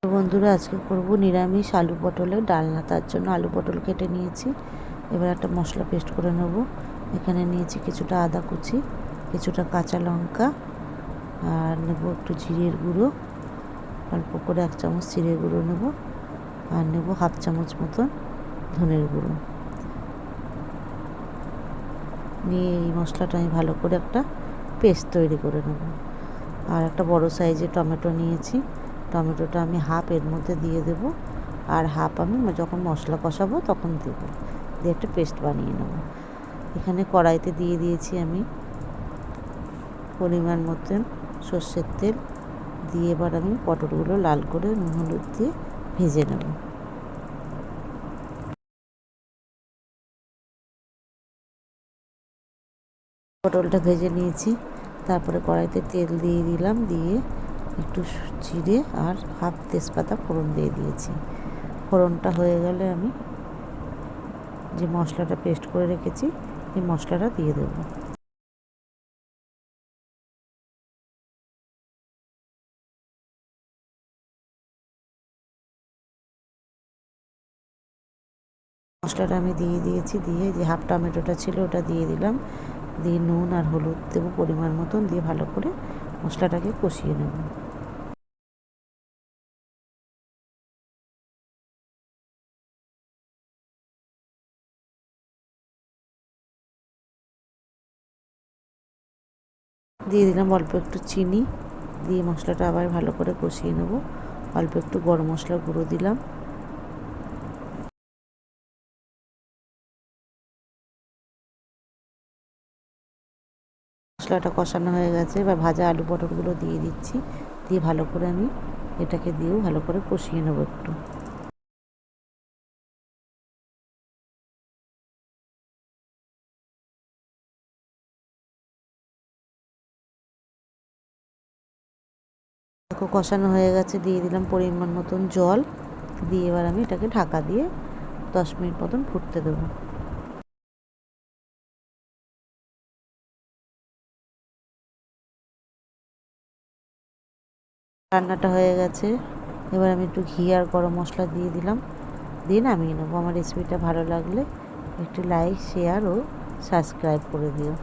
বন্ধুরা, আজকে করব নিরামিষ আলু পটলের ডালনা। তার জন্য আলু পটল কেটে নিয়েছি। এবার একটা মশলা পেস্ট করে নেব। এখানে নিয়েছি কিছুটা আদা কুচি, কিছুটা কাঁচা লঙ্কা, আর নেব একটু জিরের গুঁড়ো, অল্প করে 1 চামচ জিরের গুঁড়ো নেব, আর নেব 1/2 চামচ মতন ধনের গুঁড়ো। নিয়ে এই মশলাটা আমি ভালো করে একটা পেস্ট তৈরি করে নেব। আর একটা বড় সাইজের টমেটো নিয়েছি। টমেটোটা আমি হাফ এর মধ্যে দিয়ে দেব, আর হাফ আমি যখন মশলা কষাবো তখন দেব, দিয়ে একটা পেস্ট বানিয়ে নেব। এখানে কড়াইতে দিয়ে দিয়েছি আমি পরিমাণ মতন সর্ষের তেল। দিয়ে এবার আমি পটলগুলো লাল করে নুন হলুদ দিয়ে ভেজে নেব। পটলটা ভেজে নিয়েছি। তারপরে কড়াইতে তেল দিয়ে দিলাম, দিয়ে একটু জিরে আর হাফ তেজপাতা ফোড়ন দিয়ে দিয়েছি। ফোড়নটা হয়ে গেলে আমি যে মশলাটা পেস্ট করে রেখেছি এই মশলাটা দিয়ে দেব। মশলাটা আমি দিয়ে দিয়েছি, দিয়ে যে হাফ টমেটোটা ছিল ওটা দিয়ে দিলাম, দিয়ে নুন আর হলুদ দেবো পরিমাণ মতন, দিয়ে ভালো করে মশলাটাকে কষিয়ে নেব। দিয়ে দিলাম অল্প একটু চিনি, দিয়ে মশলাটা আবার ভালো করে কষিয়ে নেব। অল্প একটু গরম মশলার গুঁড়ো দিলাম। মশলাটা কষানো হয়ে গেছে, এবার ভাজা আলু পটলগুলো দিয়ে দিচ্ছি, দিয়ে ভালো করে আমি এটাকে দিয়েও ভালো করে কষিয়ে নেব একটু। কষানো হয়ে গেছে, দিয়ে দিলাম পরিমাণ মতন জল, দিয়ে এবার আমি এটাকে ঢাকা দিয়ে 10 মিনিট মতন ফুটতে দেবো। রান্নাটা হয়ে গেছে। এবার আমি একটু ঘি আর গরম মশলা দিয়ে দিলাম, দিয়ে নামিয়ে নেবো। আমার রেসিপিটা ভালো লাগলে একটু লাইক, শেয়ার ও সাবস্ক্রাইব করে দিও।